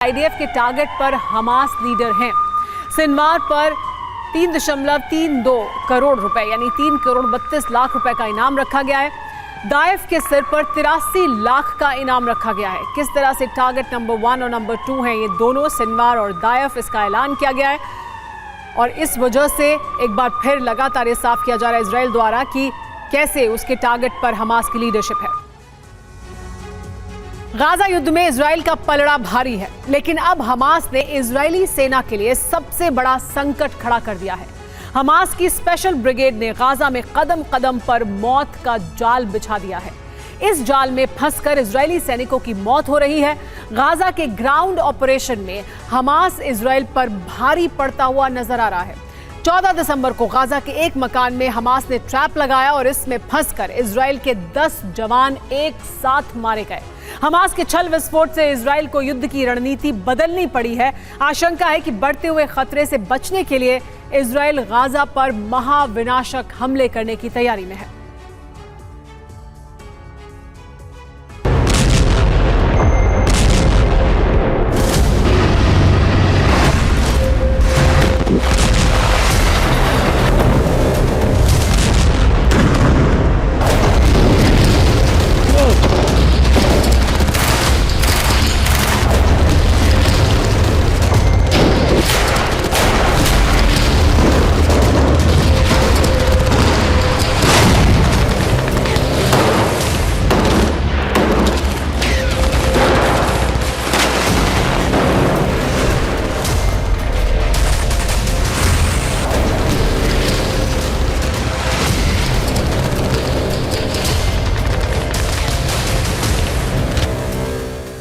IDF के target पर Hamas leader हैं। सिनवार पर 3.32 करोड़ रुपए यानी 3 करोड़ 32 लाख रुपए का इनाम रखा गया है। दाइफ के सिर पर 83 लाख का इनाम रखा गया है। किस तरह से टारगेट नंबर 1 और नंबर 2 हैं, ये दोनों सिनवार और दाइफ, इसका ऐलान किया गया है। और इस वजह से एक बार फिर लगातार ये साफ किया जा रहा है इजराइल द्वारा कि कैसे उसके टारगेट पर हमास की लीडरशिप है। गाजा युद्ध में इजराइल का पलड़ा भारी है, लेकिन अब हमास ने इजरायली सेना के लिए सबसे बड़ा संकट खड़ा कर दिया है। हमास की स्पेशल ब्रिगेड ने गाजा में कदम कदम पर मौत का जाल बिछा दिया है। इस जाल में फंसकर इजरायली सैनिकों की मौत हो रही है। गाजा के ग्राउंड ऑपरेशन में हमास इजराइल पर भारी पड़ता हुआ नजर आ रहा है। 14 दिसंबर को गाजा के एक मकान में हमास ने ट्रैप लगाया और इसमें फंसकर इजराइल के 10 जवान एक साथ मारे गए। हमास के छल विस्फोट से इजराइल को युद्ध की रणनीति बदलनी पड़ी है। आशंका है कि बढ़ते हुए खतरे से बचने के लिए इजराइल गाजा पर महाविनाशक हमले करने की तैयारी में है।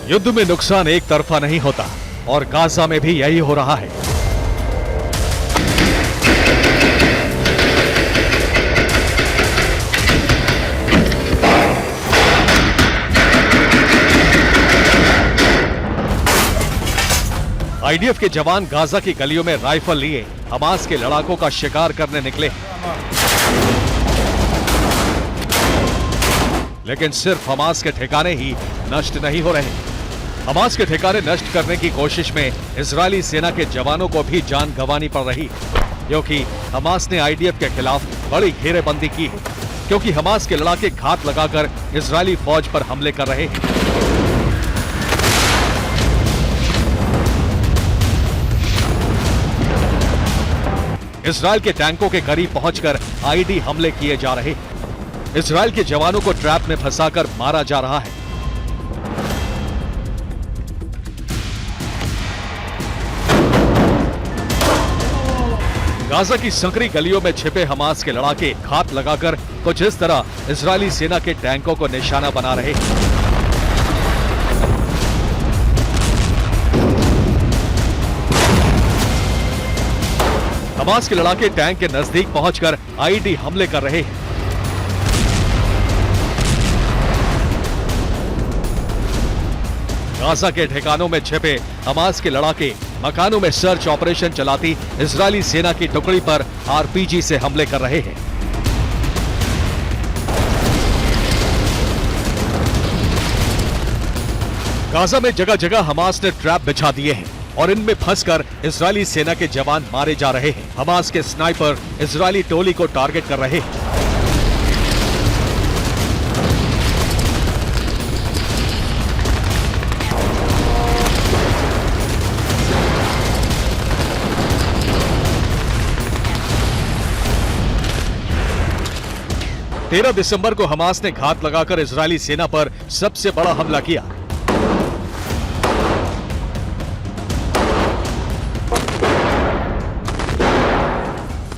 युद्ध में नुकसान एक तरफा नहीं होता और गाजा में भी यही हो रहा है। आईडीएफ के जवान गाजा की गलियों में राइफल लिए हमास के लड़ाकों का शिकार करने निकले, लेकिन सिर्फ हमास के ठिकाने ही नष्ट नहीं हो रहे। हमास के ठिकाने नष्ट करने की कोशिश में इजरायली सेना के जवानों को भी जान गंवानी पड़ रही, क्योंकि हमास ने आईडीएफ के खिलाफ बड़ी घेरेबंदी की है, क्योंकि हमास के लड़ाके घात लगाकर इजरायली फौज पर हमले कर रहे हैं। इजरायल के टैंकों के करीब पहुंचकर आईडी हमले किए जा रहे हैं। इजरायल के जवानों को ट्रैप में फंसाकर मारा जा रहा है। गाजा की संकरी गलियों में छिपे हमास के लड़ाके घात लगाकर कुछ इस तरह इजरायली सेना के टैंकों को निशाना बना रहे हैं। हमास के लड़ाके टैंक के नजदीक पहुंचकर आईडी हमले कर रहे हैं। गाजा के ठिकानों में छिपे हमास के लड़ाके मकानों में सर्च ऑपरेशन चलाती इजरायली सेना की टुकड़ी पर आरपीजी से हमले कर रहे हैं। गाजा में जगह जगह हमास ने ट्रैप बिछा दिए हैं और इनमें फंसकर इजरायली सेना के जवान मारे जा रहे हैं। हमास के स्नाइपर इजरायली टोली को टारगेट कर रहे हैं। तेरह दिसंबर को हमास ने घात लगाकर इजरायली सेना पर सबसे बड़ा हमला किया।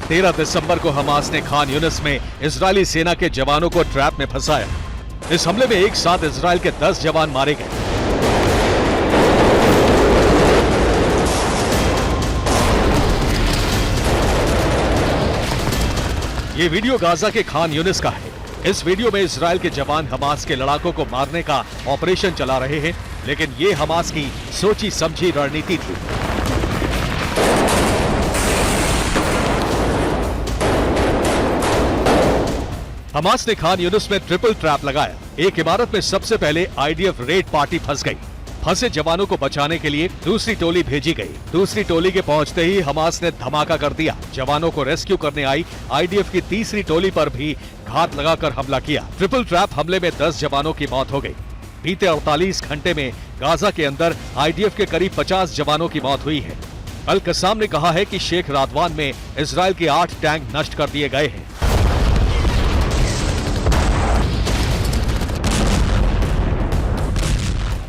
तेरह दिसंबर को हमास ने खान यूनिस में इजरायली सेना के जवानों को ट्रैप में फंसाया। इस हमले में एक साथ इजरायल के 10 जवान मारे गए। ये वीडियो गाजा के खान यूनिस का है। इस वीडियो में इजरायल के जवान हमास के लड़ाकों को मारने का ऑपरेशन चला रहे हैं, लेकिन ये हमास की सोची समझी रणनीति थी। हमास ने खान यूनिस में ट्रिपल ट्रैप लगाया। एक इमारत में सबसे पहले आईडीएफ रेड पार्टी फंस गई। फंसे जवानों को बचाने के लिए दूसरी टोली भेजी गई। दूसरी टोली के पहुंचते ही हमास ने धमाका कर दिया। जवानों को रेस्क्यू करने आई आईडीएफ की तीसरी टोली पर भी घात लगाकर हमला किया। ट्रिपल ट्रैप हमले में 10 जवानों की मौत हो गई। बीते 48 घंटे में गाजा के अंदर आईडीएफ के करीब 50 जवानों की मौत हुई है। अल कस्साम ने कहा है कि शेख रादवान में इजराइल के 8 टैंक नष्ट कर दिए गए हैं।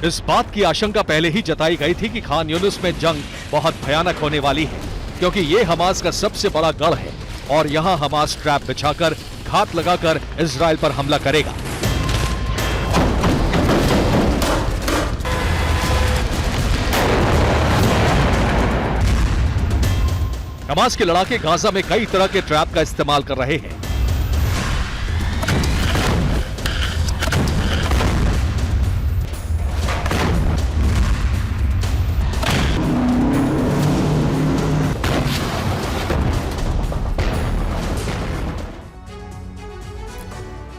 इस बात की आशंका पहले ही जताई गई थी कि खान यूनिस में जंग बहुत भयानक होने वाली है, क्योंकि ये हमास का सबसे बड़ा गढ़ है और यहां हमास ट्रैप बिछाकर घात लगाकर इजराइल पर हमला करेगा। हमास के लड़ाके गाजा में कई तरह के ट्रैप का इस्तेमाल कर रहे हैं।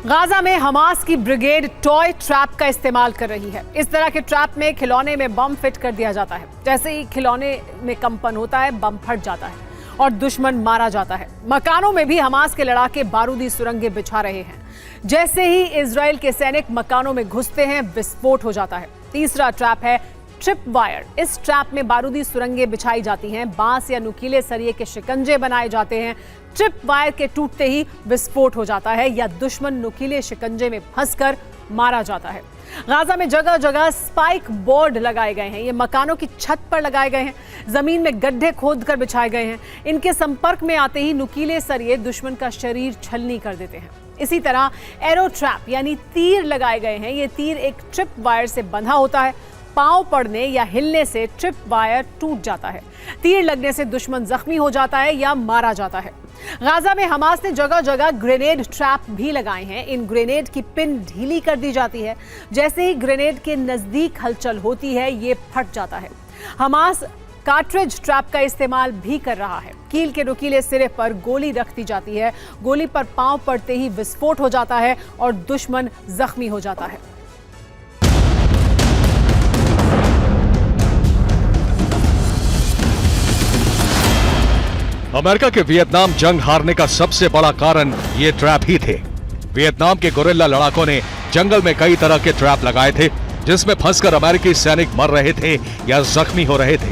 गाजा में हमास की ब्रिगेड टॉय ट्रैप का इस्तेमाल कर रही है। इस तरह के ट्रैप में खिलौने में बम फिट कर दिया जाता है। जैसे ही खिलौने में कंपन होता है, बम फट जाता है और दुश्मन मारा जाता है। मकानों में भी हमास के लड़ाके बारूदी सुरंगें बिछा रहे हैं। जैसे ही इजराइल के सैनिक मकानों में घुसते हैं, विस्फोट हो जाता है। तीसरा ट्रैप है ट्रिप वायर। इस ट्रैप में बारूदी सुरंगें बिछाई जाती हैं, बांस या नुकीले सरिये के शिकंजे बनाए जाते हैं। ट्रिप वायर के टूटते ही विस्फोट हो जाता है या दुश्मन नुकीले शिकंजे में फंसकर मारा जाता है। गाजा में जगह जगह स्पाइक बोर्ड लगाए गए हैं। ये मकानों की छत पर लगाए गए हैं, जमीन में गड्ढे खोदकर बिछाए गए हैं। इनके संपर्क में आते ही नुकीले सरिये दुश्मन का शरीर छलनी कर देते हैं। इसी तरह एरो ट्रैप यानी तीर लगाए गए हैं। ये तीर एक ट्रिप वायर से बंधा होता है। पांव पड़ने या हिलने से ट्रिप वायर टूट जाता है। तीर लगने से दुश्मन जख्मी हो जाता है या मारा जाता है। गाजा में हमास ने जगह जगह ग्रेनेड ट्रैप भी लगाए हैं। इन ग्रेनेड की पिन ढीली कर दी जाती है। जैसे ही ग्रेनेड के नजदीक हलचल होती है, ये फट जाता है। हमास कार्ट्रिज ट्रैप का इस्तेमाल भी कर रहा है। कील के नुकीले सिरे पर गोली रख दी जाती है। गोली पर पांव पड़ते ही विस्फोट हो जाता है और दुश्मन जख्मी हो जाता है। अमेरिका के वियतनाम जंग हारने का सबसे बड़ा कारण ये ट्रैप ही थे। वियतनाम के गोरिल्ला लड़ाकों ने जंगल में कई तरह के ट्रैप लगाए थे, जिसमें फंसकर अमेरिकी सैनिक मर रहे थे या जख्मी हो रहे थे।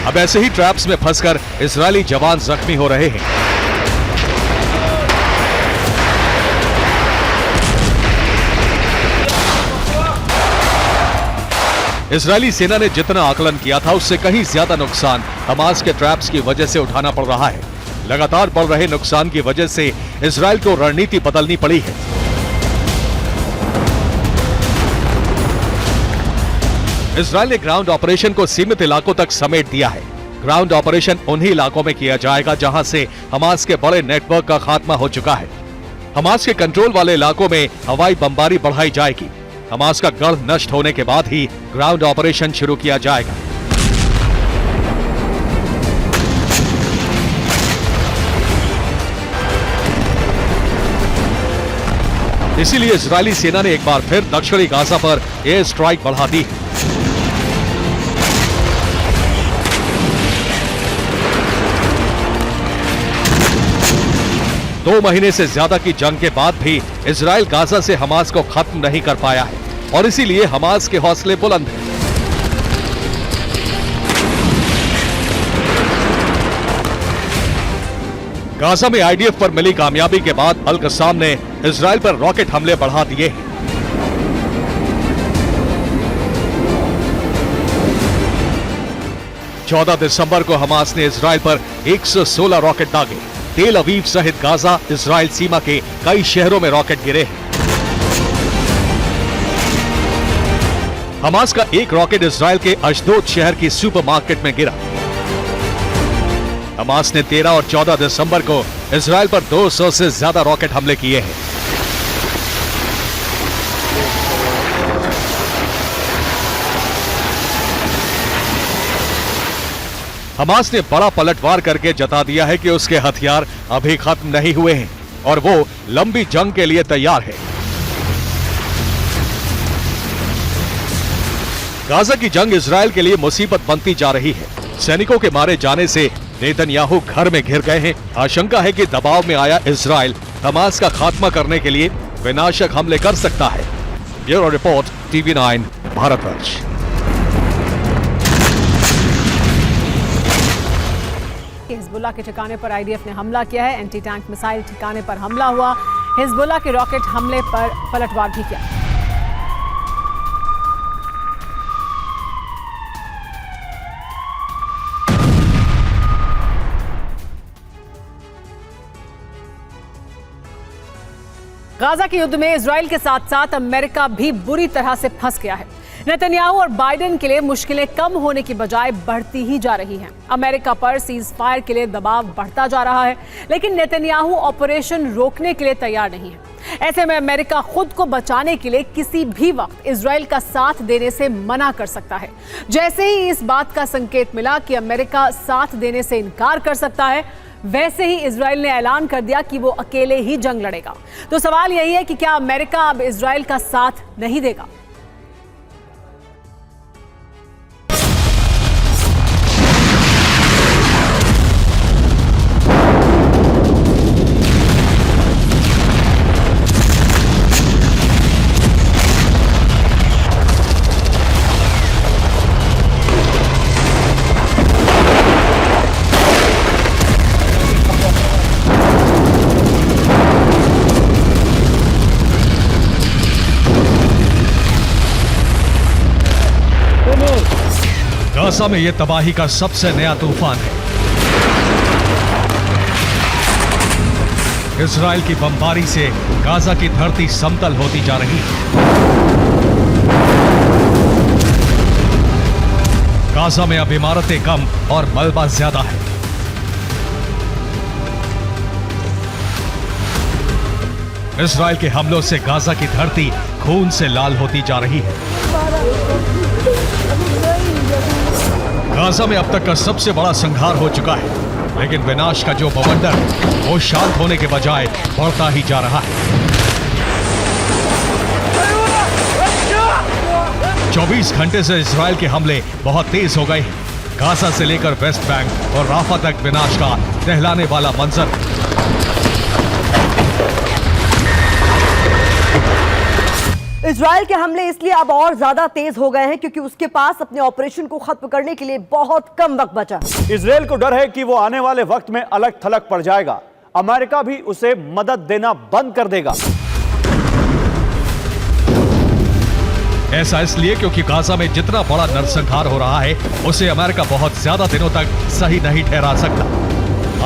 अब ऐसे ही ट्रैप्स में फंसकर इजरायली जवान जख्मी हो रहे हैं। इजरायली सेना ने जितना आकलन किया था, उससे कहीं ज्यादा नुकसान हमास के ट्रैप्स की वजह से उठाना पड़ रहा है। लगातार बढ़ रहे नुकसान की वजह से इजराइल को रणनीति बदलनी पड़ी है। इजराइल ने ग्राउंड ऑपरेशन को सीमित इलाकों तक समेट दिया है। ग्राउंड ऑपरेशन उन्हीं इलाकों में किया जाएगा जहां से हमास के बड़े नेटवर्क का खात्मा हो चुका है। हमास के कंट्रोल वाले इलाकों में हवाई बमबारी बढ़ाई जाएगी। हमास का गढ़ नष्ट होने के बाद ही ग्राउंड ऑपरेशन शुरू किया जाएगा। इसीलिए इजरायली सेना ने एक बार फिर दक्षिणी गाजा पर एयर स्ट्राइक बढ़ा दी है। दो महीने से ज्यादा की जंग के बाद भी इजराइल गाजा से हमास को खत्म नहीं कर पाया है और इसीलिए हमास के हौसले बुलंद हैं। गाजा में आईडीएफ पर मिली कामयाबी के बाद अल कस्साम ने इजराइल पर रॉकेट हमले बढ़ा दिए हैं। चौदह दिसंबर को हमास ने इजराइल पर 116 रॉकेट दागे। तेल अवीव सहित गाजा इजराइल सीमा के कई शहरों में रॉकेट गिरे हैं। हमास का एक रॉकेट इजराइल के अशदोद शहर की सुपरमार्केट में गिरा। हमास ने 13 और 14 दिसंबर को इजराइल पर 200 से ज्यादा रॉकेट हमले किए हैं। हमास ने बड़ा पलटवार करके जता दिया है कि उसके हथियार अभी खत्म नहीं हुए हैं और वो लंबी जंग के लिए तैयार है। गाजा की जंग इजराइल के लिए मुसीबत बनती जा रही है। सैनिकों के मारे जाने से नेतन्याहू घर में घिर गए हैं। आशंका है कि दबाव में आया इजराइल हमास का खात्मा करने के लिए विनाशक हमले कर सकता है। Bureau report, TV9 Bharatvarsh. Hezbollah के ठिकाने पर आईडीएफ ने हमला किया है। एंटी टैंक मिसाइल ठिकाने पर हमला हुआ। हिजबुल्लाह के रॉकेट हमले पर पलटवार भी किया। गाजा के युद्ध में इजराइल के साथ साथ अमेरिका भी बुरी तरह से फंस गया है। नेतन्याहू और बाइडेन के लिए मुश्किलें कम होने की बजाय बढ़ती ही जा रही हैं। अमेरिका पर सीज फायर के लिए दबाव बढ़ता जा रहा है, लेकिन नेतन्याहू ऑपरेशन रोकने के लिए तैयार नहीं है। ऐसे में अमेरिका खुद को बचाने के लिए किसी भी वक्त इजराइल का साथ देने से मना कर सकता है। जैसे ही इस बात का संकेत मिला कि अमेरिका साथ देने से इनकार कर सकता है, वैसे ही इजराइल ने ऐलान कर दिया कि वो अकेले ही जंग लड़ेगा। तो सवाल यही है कि क्या अमेरिका अब इजराइल का साथ नहीं देगा? गाजा में यह तबाही का सबसे नया तूफान है। इजराइल की बमबारी से गाजा की धरती समतल होती जा रही है। गाजा में अब इमारतें कम और मलबा ज्यादा है। इजराइल के हमलों से गाजा की धरती खून से लाल होती जा रही है। गाजा में अब तक का सबसे बड़ा संहार हो चुका है, लेकिन विनाश का जो बवंडर वो शांत होने के बजाय बढ़ता ही जा रहा है। 24 घंटे से इजराइल के हमले बहुत तेज हो गए हैं। गाजा से लेकर वेस्ट बैंक और राफा तक विनाश का दहलाने वाला मंजर। इजराइल के हमले इसलिए अब और ज्यादा तेज हो गए हैं क्योंकि उसके पास अपने ऑपरेशन को खत्म करने के लिए बहुत कम वक्त बचा। इजराइल को डर है कि वो आने वाले वक्त में अलग थलग पड़ जाएगा। अमेरिका भी उसे मदद देना बंद कर देगा। ऐसा इसलिए क्योंकि गाजा में जितना बड़ा नरसंहार हो रहा है उसे अमेरिका बहुत ज्यादा दिनों तक सही नहीं ठहरा सकता।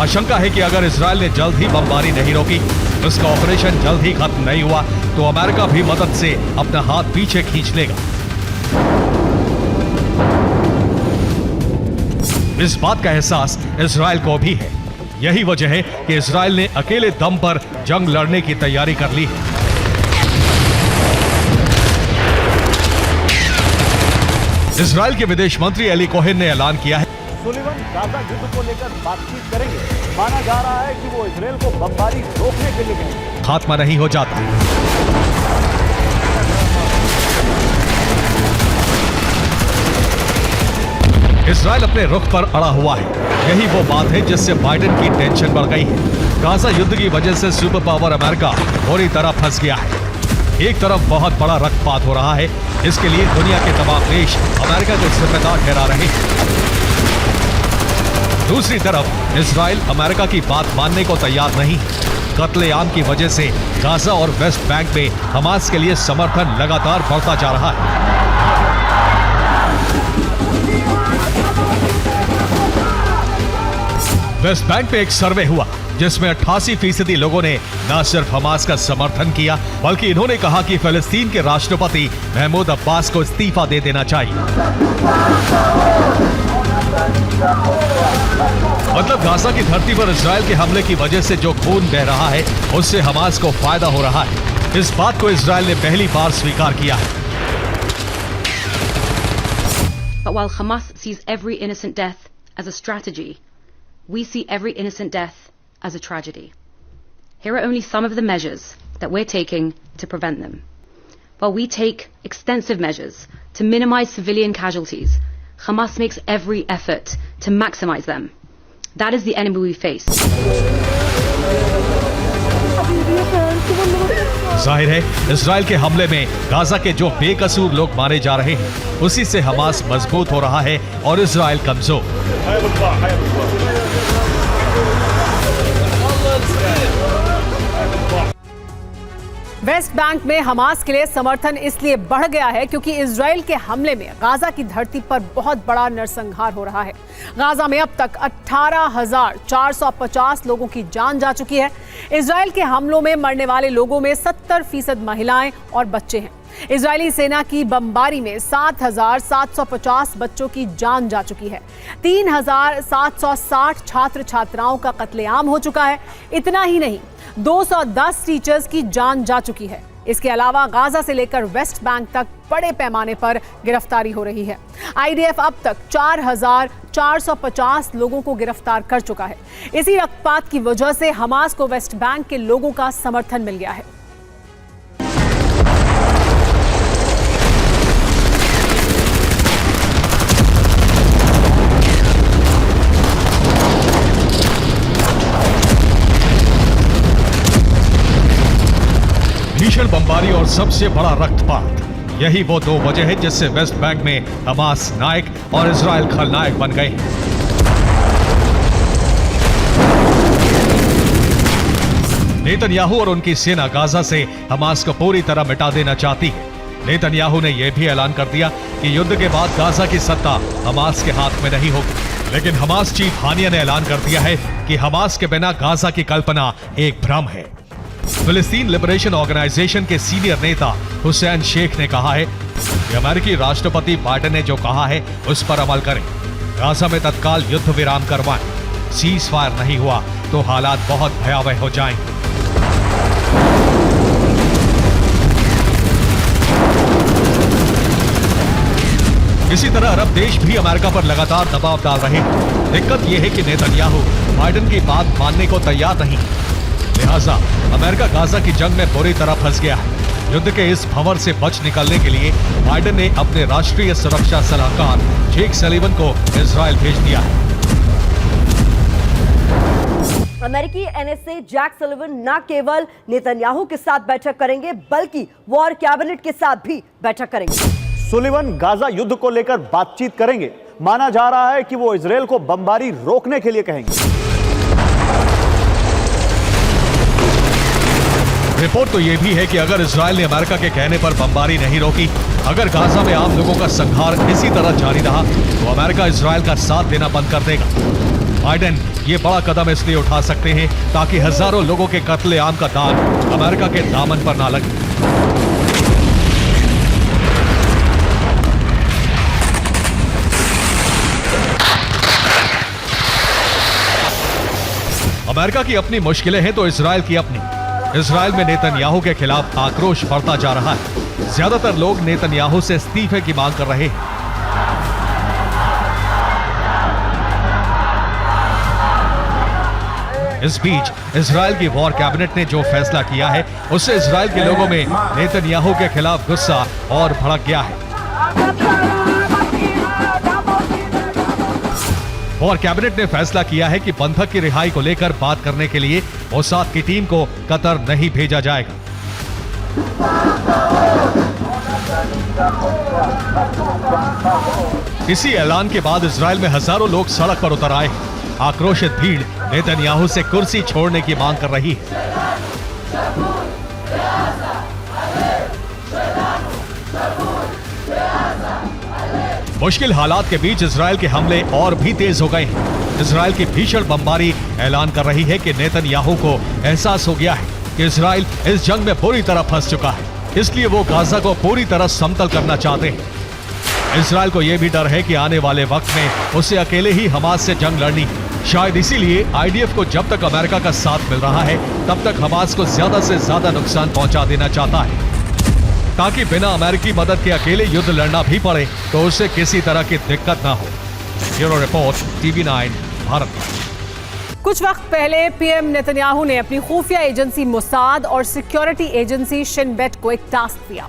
आशंका है कि अगर इजराइल ने जल्द ही बमबारी नहीं रोकी, उसका ऑपरेशन जल्द ही खत्म नहीं हुआ, तो अमेरिका भी मदद से अपना हाथ पीछे खींच लेगा। इस बात का एहसास इजराइल को भी है। यही वजह है कि इजराइल ने अकेले दम पर जंग लड़ने की तैयारी कर ली है। इजराइल के विदेश मंत्री एली कोहेन ने ऐलान किया है, सुलिवन गाजा युद्ध को लेकर बातचीत करेंगे। माना जा रहा है कि वो इजराइल को बमबारी रोकने के लिए गए। खात्मा नहीं हो जाता। इजराइल अपने रुख पर अड़ा हुआ है। यही वो बात है जिससे बाइडेन की टेंशन बढ़ गई है। गाजा युद्ध की वजह से सुपर पावर अमेरिका बुरी तरह फंस गया है। एक तरफ बहुत बड़ा रक्तपात हो रहा है, इसके लिए दुनिया के तमाम देश अमेरिका को जिम्मेदार ठहरा रहे हैं। दूसरी तरफ इजराइल अमेरिका की बात मानने को तैयार नहीं। कत्लेआम की वजह से गाजा और वेस्ट बैंक में हमास के लिए समर्थन लगातार बढ़ता जा रहा है। वेस्ट बैंक पे एक सर्वे हुआ जिसमें 88% लोगों ने न सिर्फ हमास का समर्थन किया, बल्कि इन्होंने कहा कि फिलिस्तीन के राष्ट्रपति महमूद अब्बास को इस्तीफा दे देना चाहिए। मतलब गाजा की धरती पर इजराइल के हमले की वजह से जो खून बह रहा है उससे हमास को फायदा हो रहा है। इस बात को इजराइल ने पहली बार स्वीकार किया है। But while Hamas sees every innocent death as a strategy, we see every innocent death as a tragedy. Here are only some of the measures that we're taking to prevent them. While we take extensive measures to minimize civilian casualties, Hamas makes every effort to maximize them. That is the enemy we face. जाहिर है Israel के हमले में Gaza के जो बेकसूर लोग मारे जा रहे हैं, उसी से हमास मजबूत हो रहा है और इजराइल कमजोर। वेस्ट बैंक में हमास के लिए समर्थन इसलिए बढ़ गया है क्योंकि इजराइल के हमले में गाजा की धरती पर बहुत बड़ा नरसंहार हो रहा है। गाजा में अब तक 18,450 लोगों की जान जा चुकी है। इजराइल के हमलों में मरने वाले लोगों में 70% महिलाएं और बच्चे हैं। इजरायली सेना की बमबारी में 7,750 बच्चों की जान जा चुकी है। 3,760 छात्र छात्राओं का कत्लेआम हो चुका है। इतना ही नहीं, 210 टीचर्स की जान जा चुकी है। इसके अलावा गाजा से लेकर वेस्ट बैंक तक बड़े पैमाने पर गिरफ्तारी हो रही है। आईडीएफ अब तक 4,450 लोगों को गिरफ्तार कर चुका है। इसी रक्तपात की वजह से हमास को वेस्ट बैंक के लोगों का समर्थन मिल गया है। भीषण बमबारी और सबसे बड़ा रक्तपात, यही वो दो वजह है जिससे वेस्ट बैंक में हमास नायक और इजराइल खलनायक बन गए। नेतन्याहू और उनकी सेना गाजा से हमास को पूरी तरह मिटा देना चाहती है। नेतन्याहू ने यह भी ऐलान कर दिया कि युद्ध के बाद गाजा की सत्ता हमास के हाथ में नहीं होगी। लेकिन हमास चीफ हानिया ने ऐलान कर दिया है कि हमास के बिना गाजा की कल्पना एक भ्रम है। फिलिस्तीन लिबरेशन ऑर्गेनाइजेशन के सीनियर नेता हुसैन शेख ने कहा है कि अमेरिकी राष्ट्रपति बाइडेन ने जो कहा है उस पर अमल करें। गाजा में तत्काल युद्ध विराम करवाएं। सीज फायर नहीं हुआ तो हालात बहुत भयावह हो जाएंगे। इसी तरह अरब देश भी अमेरिका पर लगातार दबाव डाल रहे हैं। दिक्कत यह है कि नेतन्याहू बाइडेन की बात मानने को तैयार नहीं, लिहाजा अमेरिका गाजा की जंग में बुरी तरह फंस गया है। युद्ध के इस भंवर से बच निकलने के लिए बाइडेन ने अपने राष्ट्रीय सुरक्षा सलाहकार जेक सलीवन को इजराइल भेज दिया है। अमेरिकी एनएसए जैक सलीवन न केवल नेतन्याहू के साथ बैठक करेंगे बल्कि वॉर कैबिनेट के साथ भी बैठक करेंगे। सुलिवन गाजा युद्ध को लेकर बातचीत करेंगे। माना जा रहा है कि वो इजराइल को बमबारी रोकने के लिए कहेंगे। रिपोर्ट तो यह भी है कि अगर इजराइल ने अमेरिका के कहने पर बमबारी नहीं रोकी, अगर गाजा में आम लोगों का संहार इसी तरह जारी रहा, तो अमेरिका इजराइल का साथ देना बंद कर देगा। बाइडेन ये बड़ा कदम इसलिए उठा सकते हैं ताकि हजारों लोगों के कत्लेआम का दाग अमेरिका के दामन पर ना लगे। अमेरिका की अपनी मुश्किलें हैं तो इजराइल की अपनी। इजराइल में नेतन्याहू के खिलाफ आक्रोश बढ़ता जा रहा है। ज्यादातर लोग नेतन्याहू से इस्तीफे की मांग कर रहे हैं। इस बीच इजराइल की वॉर कैबिनेट ने जो फैसला किया है उससे इजराइल के लोगों में नेतन्याहू के खिलाफ गुस्सा और भड़क गया है। और कैबिनेट ने फैसला किया है कि बंधक की रिहाई को लेकर बात करने के लिए मोसाद की टीम को कतर नहीं भेजा जाएगा। इसी ऐलान के बाद इजराइल में हजारों लोग सड़क पर उतर आए। आक्रोशित भीड़ नेतन्याहू से कुर्सी छोड़ने की मांग कर रही है। मुश्किल हालात के बीच इजराइल के हमले और भी तेज हो गए हैं। इजराइल की भीषण बमबारी ऐलान कर रही है कि नेतन्याहू को एहसास हो गया है कि इजराइल इस जंग में पूरी तरह फंस चुका है, इसलिए वो गाजा को पूरी तरह समतल करना चाहते हैं। इजराइल को यह भी डर है कि आने वाले वक्त में उसे अकेले ही हमास से जंग लड़नी है। शायद इसीलिए आईडीएफ को जब तक अमेरिका का साथ मिल रहा है तब तक हमास को ज्यादा से ज्यादा नुकसान पहुंचा देना चाहता है, ताकि बिना अमेरिकी मदद के अकेले युद्ध लड़ना भी पड़े तो उसे किसी तरह की दिक्कत ना हो। Bureau report, TV9 Bharat. कुछ वक्त पहले पीएम नेतन्याहू ने अपनी खुफिया एजेंसी मोसाद और सिक्योरिटी एजेंसी शिन बेट को एक टास्क दिया।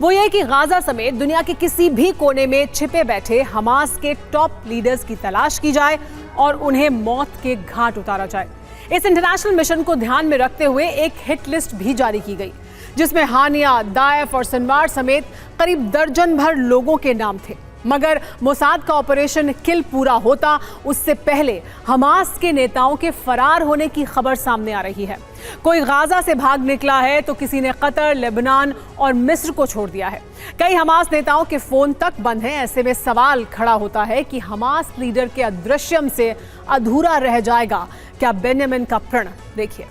वो ये कि गाजा समेत दुनिया के किसी भी कोने में छिपे बैठे हमास के टॉप लीडर्स की तलाश की जाए और उन्हें मौत के घाट उतारा जाए। इस इंटरनेशनल मिशन को ध्यान में रखते हुए एक हिट लिस्ट भी जारी की गई, जिसमें हानिया, दाएफ और सिनवार समेत करीब दर्जन भर लोगों के नाम थे। मगर मोसाद का ऑपरेशन किल पूरा होता उससे पहले हमास के नेताओं के फरार होने की खबर सामने आ रही है। कोई गाजा से भाग निकला है तो किसी ने कतर, लेबनान और मिस्र को छोड़ दिया है। कई हमास नेताओं के फोन तक बंद हैं। ऐसे में सवाल खड़ा होता है कि हमास लीडर के अदृश्यम से अधूरा रह जाएगा क्या बेंजामिन का प्रण? देखिए।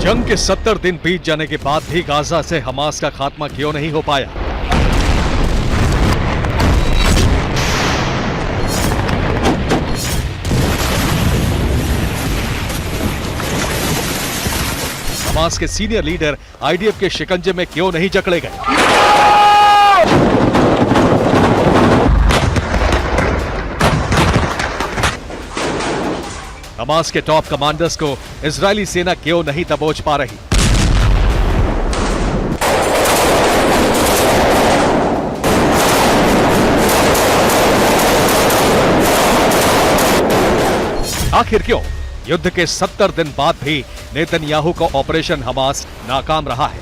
जंग के 70 दिन बीत जाने के बाद भी गाजा से हमास का खात्मा क्यों नहीं हो पाया? हमास के सीनियर लीडर आईडीएफ के शिकंजे में क्यों नहीं जकड़े गए? हमास के टॉप कमांडर्स को इजरायली सेना क्यों नहीं दबोच पा रही? आखिर क्यों युद्ध के 70 दिन बाद भी नेतन्याहू का ऑपरेशन हमास नाकाम रहा है?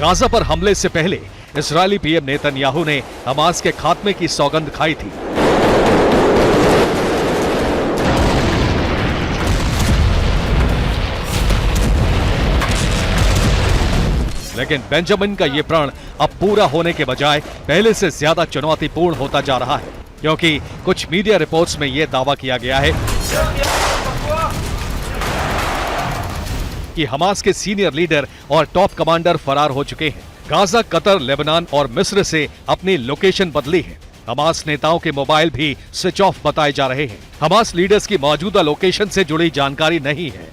गाजा पर हमले से पहले इजरायली पीएम नेतन्याहू ने हमास के खात्मे की सौगंध खाई थी। लेकिन बेंजामिन का यह प्रण अब पूरा होने के बजाय पहले से ज्यादा चुनौतीपूर्ण होता जा रहा है, क्योंकि कुछ मीडिया रिपोर्ट्स में यह दावा किया गया है कि हमास के सीनियर लीडर और टॉप कमांडर फरार हो चुके हैं। गाजा, कतर, लेबनान और मिस्र से अपनी लोकेशन बदली है। हमास नेताओं के मोबाइल भी स्विच ऑफ बताए जा रहे हैं। हमास लीडर्स की मौजूदा लोकेशन से जुड़ी जानकारी नहीं है।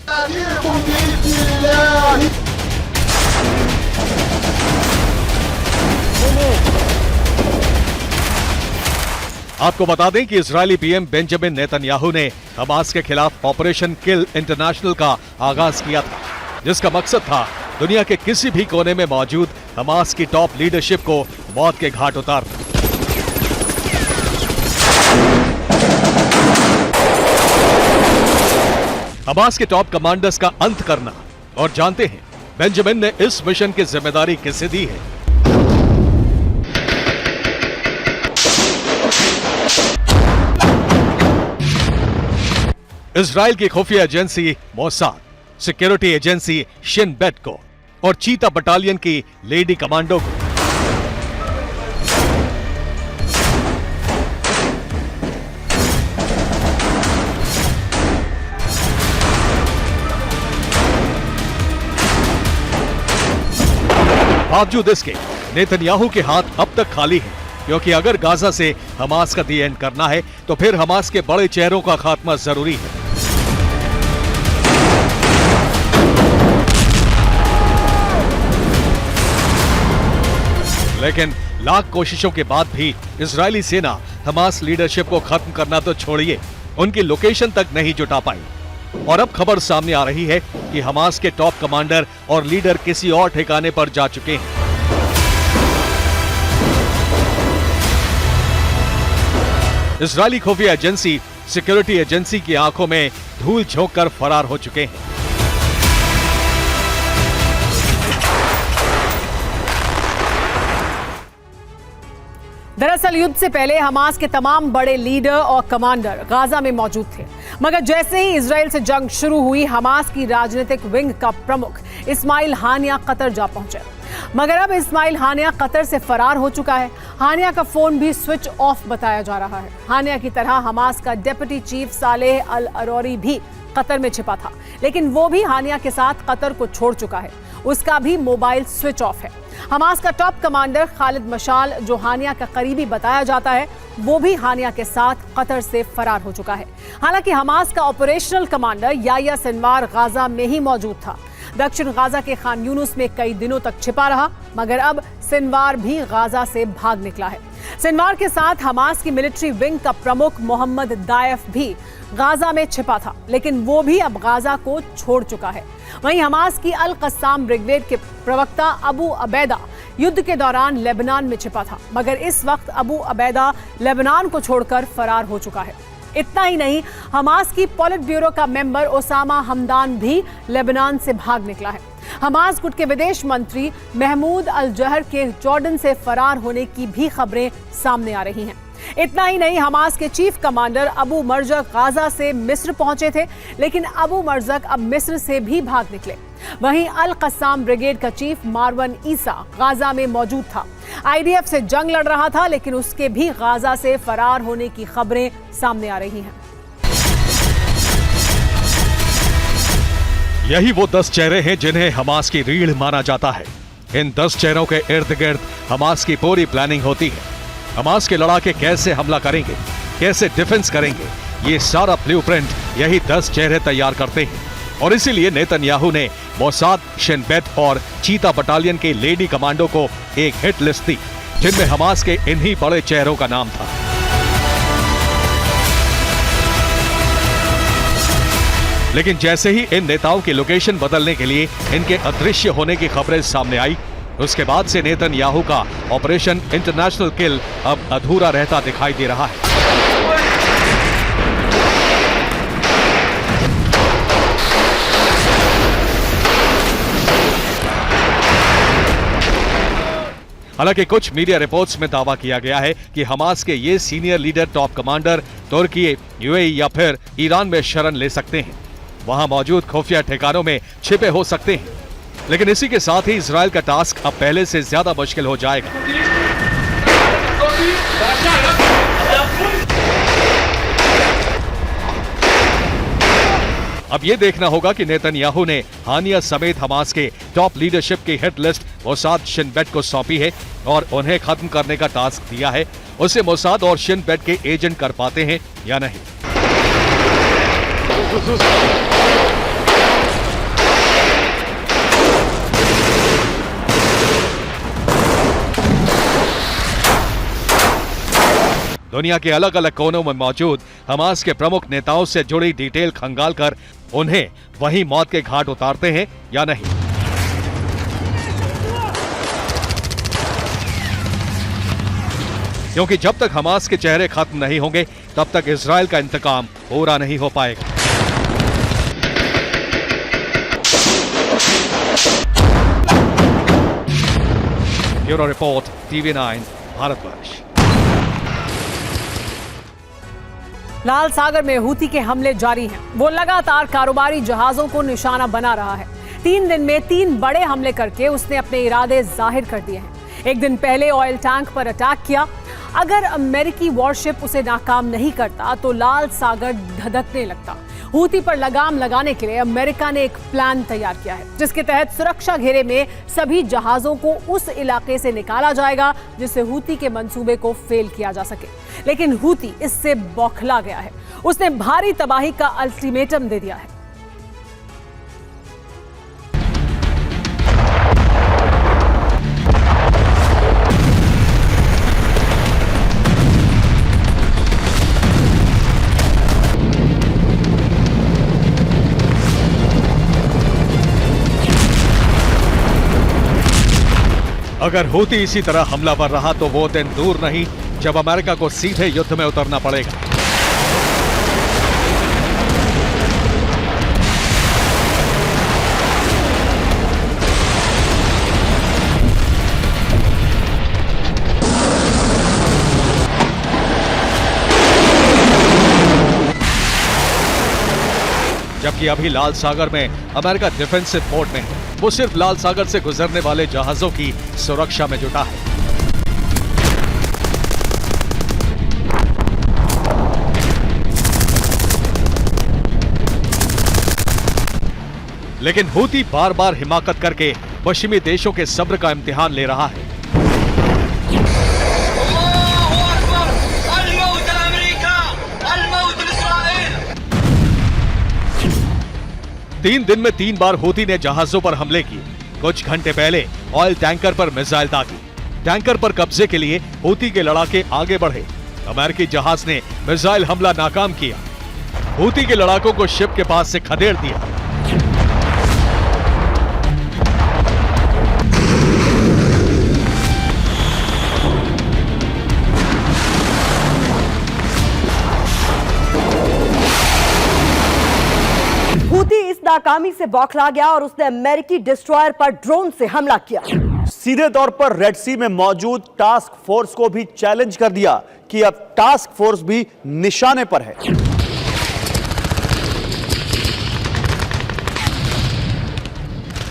आपको बता दें कि इजरायली पीएम बेंजामिन नेतन्याहू ने हमास के खिलाफ ऑपरेशन किल इंटरनेशनल का आगाज किया था, जिसका मकसद था दुनिया के किसी भी कोने में मौजूद हमास की टॉप लीडरशिप को मौत के घाट उतारना। हमास के टॉप कमांडर्स का अंत करना। और जानते हैं बेंजामिन ने इस मिशन की जिम्मेदारी किसे दी है? इजराइल की खुफिया agency Mossad, security agency Shin Bet को और चीता बटालियन की लेडी कमांडो को। बावजूद इसके नेतन्याहू के हाथ अब तक खाली हैं, क्योंकि अगर गाजा से हमास का दी एंड करना है तो फिर हमास के बड़े चेहरों का खात्मा जरूरी है। लेकिन लाख कोशिशों के बाद भी इजरायली सेना हमास लीडरशिप को खत्म करना तो छोड़िए, उनकी लोकेशन तक नहीं जुटा पाई। और अब खबर सामने आ रही है कि हमास के टॉप कमांडर और लीडर किसी और ठिकाने पर जा चुके हैं। इजरायली खुफिया एजेंसी सिक्योरिटी एजेंसी की आंखों में धूल झोंककर फरार हो चुके हैं। दरअसल युद्ध से पहले हमास के तमाम बड़े लीडर और कमांडर गाजा में मौजूद थे, मगर जैसे ही इजराइल से जंग शुरू हुई, हमास की राजनीतिक विंग का प्रमुख इस्माइल हानिया कतर जा पहुंचे। मगर अब इस्माइल हानिया कतर से फरार हो चुका है। हानिया का फोन भी स्विच ऑफ बताया जा रहा है। हानिया की तरह हमास का डिप्टी चीफ सालेह अल अरोरी भी कतर में छिपा था, लेकिन वो भी हानिया के साथ कतर को छोड़ चुका है। उसका भी मोबाइल स्विच ऑफ है। हमास का टॉप कमांडर खालिद मशाल, जो हानिया का करीबी बताया जाता है, वो भी हानिया के साथ कतर से फरार हो चुका है। हालांकि हमास का operational commander Yahya Sinwar Gaza में ही मौजूद था। दक्षिण गाजा के खान यूनुस में कई दिनों तक छिपा रहा, मगर अब सिनवार भी गाजा से भाग निकला है। सिनवार के साथ हमास की मिलिट्री विंग का प्रमुख मोहम्मद दायफ भी गाजा में छिपा था, लेकिन वो भी अब गाजा को छोड़ चुका है। वहीं हमास की अल कस्साम ब्रिगेड के प्रवक्ता अबू अबैदा युद्ध के दौरान लेबनान में छिपा था, मगर इस वक्त अबू अबैदा लेबनान को छोड़कर फरार हो चुका है। इतना ही नहीं, हमास की पॉलिट ब्यूरो का मेंबर ओसामा हमदान भी लेबनान से भाग निकला है। हमास गुट के विदेश मंत्री महमूद अल जहर के जॉर्डन से फरार होने की भी खबरें सामने आ रही हैं। इतना ही नहीं, हमास के चीफ कमांडर अबू मरजक गाजा से मिस्र पहुंचे थे, लेकिन अबू मरजक अब मिस्र से भी भाग निकले। वहीं अल कस्साम ब्रिगेड का चीफ मारवन ईसा गाजा में मौजूद था। आईडीएफ से जंग लड़ रहा था, लेकिन उसके भी गाजा से फरार होने की खबरें सामने आ रही हैं। यही वो 10 चेहरे हैं जिन्हें हमास की रीढ़ माना जाता है। इन 10 चेहरों के इर्द गिर्द हमास की पूरी प्लानिंग होती है। हमास के लड़ाके कैसे हमला करेंगे, कैसे डिफेंस करेंगे, ये सारा ब्लूप्रिंट यही 10 चेहरे तैयार करते हैं। और इसीलिए नेतन्याहू ने मोसाद, शिन बेत और चीता बटालियन के लेडी कमांडो को एक हिट लिस्ट दी, जिनमें हमास के इन्हीं बड़े चेहरों का नाम था। लेकिन जैसे ही इन नेताओं की लोकेशन बदलने के लिए इनके अदृश्य होने की खबरें सामने आई, उसके बाद से नेतन्याहू का ऑपरेशन इंटरनेशनल किल अब अधूरा रहता दिखाई दे रहा है। हालांकि कुछ मीडिया रिपोर्ट्स में दावा किया गया है कि हमास के ये सीनियर लीडर, टॉप कमांडर तुर्की, यूएई या फिर ईरान में शरण ले सकते हैं, वहां मौजूद खुफिया ठिकानों में छिपे हो सकते हैं। लेकिन इसी के साथ ही इजराइल का टास्क अब पहले से ज्यादा मुश्किल हो जाएगा। अब यह देखना होगा कि नेतन्याहू ने हानिया समेत हमास के टॉप लीडरशिप की hit list Mossad, Shin Bet को सौंपी है और उन्हें खत्म करने का टास्क दिया है। उसे मोसाद और शिन बेट के एजेंट कर पाते हैं या नहीं। दुनिया के अलग अलग कोनों में मौजूद हमास के प्रमुख नेताओं से जुड़ी डिटेल खंगालकर उन्हें वहीं मौत के घाट उतारते हैं या नहीं। क्योंकि जब तक हमास के चेहरे खत्म नहीं होंगे, तब तक इजराइल का इंतकाम पूरा नहीं हो पाएगा। Bureau report, TV9, Bharatvarsh. लाल सागर में हूती के हमले जारी हैं। वो लगातार कारोबारी जहाजों को निशाना बना रहा है। 3 दिन में 3 बड़े हमले करके उसने अपने इरादे जाहिर कर दिए हैं। एक दिन पहले ऑयल टैंक पर अटैक किया। अगर अमेरिकी वॉरशिप उसे नाकाम नहीं करता तो लाल सागर धधकने लगता। हूती पर लगाम लगाने के लिए अमेरिका ने एक प्लान तैयार किया है, जिसके तहत सुरक्षा घेरे में सभी जहाजों को उस इलाके से निकाला जाएगा जिससे हूती के मंसूबे को फेल किया जा सके। लेकिन हूती इससे बौखला गया है। उसने भारी तबाही का अल्टीमेटम दे दिया है। अगर हूती इसी तरह हमलावर रहा तो वो दिन दूर नहीं जब अमेरिका को सीधे युद्ध में उतरना पड़ेगा। जबकि अभी लाल सागर में अमेरिका डिफेंसिव मोड में है। वो सिर्फ लाल सागर से गुजरने वाले जहाजों की सुरक्षा में जुटा है। लेकिन हूती बार बार हिमाकत करके पश्चिमी देशों के सब्र का इम्तिहान ले रहा है। तीन दिन में 3 बार हूती ने जहाजों पर हमले किए। कुछ घंटे पहले ऑयल टैंकर पर मिसाइल दागी। टैंकर पर कब्जे के लिए हूती के लड़ाके आगे बढ़े। अमेरिकी जहाज ने मिसाइल हमला नाकाम किया। हूती के लड़ाकों को शिप के पास से खदेड़ दिया। हूती इस नाकामी से बौखला गया और उसने अमेरिकी डिस्ट्रॉयर पर ड्रोन से हमला किया। सीधे तौर पर रेड सी में मौजूद टास्क फोर्स को भी चैलेंज कर दिया कि अब टास्क फोर्स भी निशाने पर है।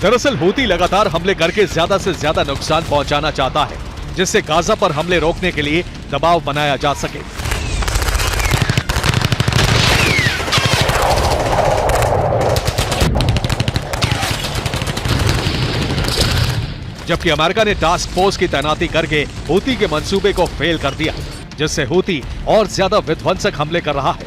दरअसल हूती लगातार हमले करके ज्यादा से ज्यादा नुकसान पहुंचाना चाहता है, जिससे गाजा पर हमले रोकने के लिए दबाव बनाया जा सके। जबकि अमेरिका ने टास्क फोर्स की तैनाती करके हूती के मंसूबे को फेल कर दिया, जिससे हूती और ज्यादा विध्वंसक हमले कर रहा है।